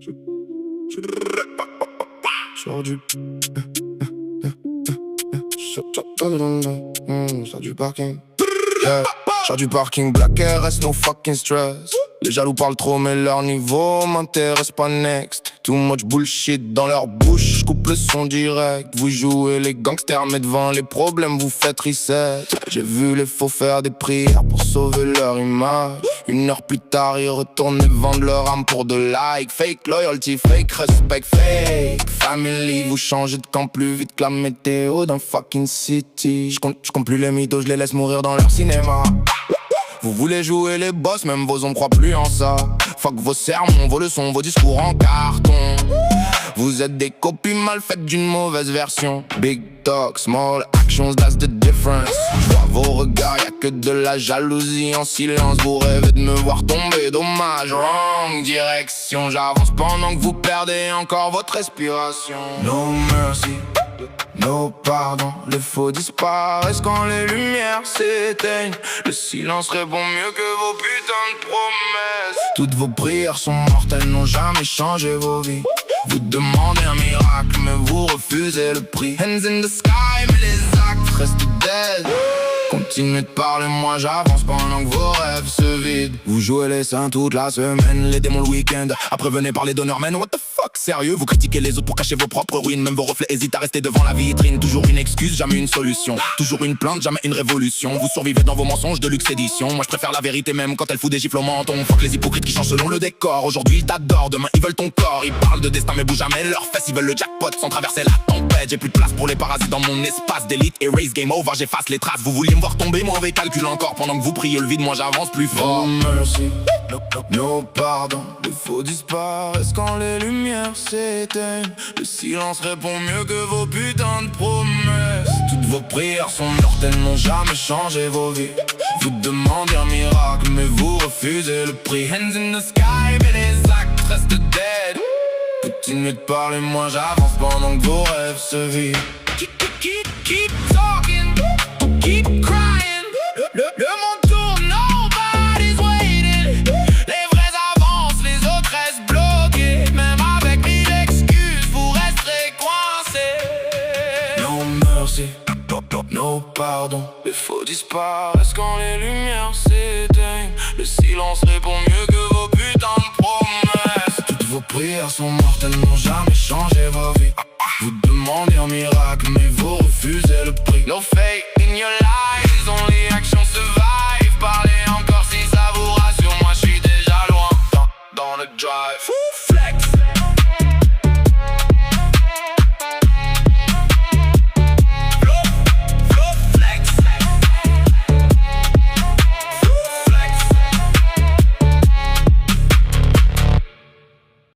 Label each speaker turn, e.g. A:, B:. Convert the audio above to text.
A: Sors du... Sors du parking. Yeah. Sors du parking, Black RS, no fucking stress. Les jaloux parlent trop mais leur niveau m'intéresse pas next. Too much bullshit dans leur bouche, coupe le son direct. Vous jouez les gangsters mais devant les problèmes vous faites reset. J'ai vu les faux faire des prières pour sauver leur image. Une heure plus tard ils retournent et vendent leur âme pour de like. Fake loyalty, fake respect, fake family. Vous changez de camp plus vite que la météo d'un fucking city. J'compte plus les mythos, je les laisse mourir dans leur cinéma. Vous voulez jouer les boss, même vos hommes croient plus en ça. Fuck vos sermons, vos leçons, vos discours en carton. Vous êtes des copies mal faites d'une mauvaise version. Big talk, small actions, that's the difference. J'vois vos regards, y'a que de la jalousie en silence. Vous rêvez de me voir tomber, dommage, wrong direction. J'avance pendant que vous perdez encore votre respiration. No mercy, no pardon, les faux disparaissent quand les lumières s'éteignent. Le silence répond mieux que vos putains de promesses. Toutes vos prières sont mortelles, n'ont jamais changé vos vies. Vous demandez un miracle, mais vous refusez le prix. Hands in the sky, mais les actes restent dead. Continuez de parler, moi j'avance pendant que vos rêves se vident. Vous jouez les saints toute la semaine, les démons le week-end. Après venez parler d'honneur, man, what the fuck, sérieux? Vous critiquez les autres pour cacher vos propres ruines. Même vos reflets hésitent à rester devant la vitrine. Toujours une excuse, jamais une solution. Toujours une plainte, jamais une révolution. Vous survivez dans vos mensonges de luxe édition. Moi je préfère la vérité même quand elle fout des gifles au menton. Fuck les hypocrites qui changent selon le décor. Aujourd'hui ils t'adorent, demain ils veulent ton corps. Ils parlent de destin mais bougent jamais leurs fesses. Ils veulent le jackpot sans traverser la tempête. J'ai plus de place pour les parasites dans mon espace d'élite. Erase game over, j'efface les traces. Vous vouliez me voir tomber, mauvais calcul encore. Pendant que vous priez le vide, moi j'avance plus fort. No mercy, no pardon. Les faux disparaissent quand les lumières s'éteignent. Le silence répond mieux que vos putains de promesses. Toutes vos prières sont mortelles, n'ont jamais changé vos vies. Vous demandez un miracle, mais vous refusez le prix. Hands in the sky, mais les actes restent dead. Continuez de parler, moi j'avance pendant que vos rêves se vident. Keep talking, keep crying. Le monde tourne, nobody's waiting. Les vrais avancent, les autres restent bloqués. Même avec 1000 excuses, vous resterez coincés. No mercy, no pardon. Les faux disparaissent quand les lumières s'éteignent. Le silence répond mieux que vos putains de promesses. Toutes vos prières sont mortelles, n'ont jamais changé vos vies. Vous demandez un miracle, mais vous refusez le prix. No fake in your lies, only action survive. Parlez encore si ça vous rassure, moi je suis déjà loin dans le drive.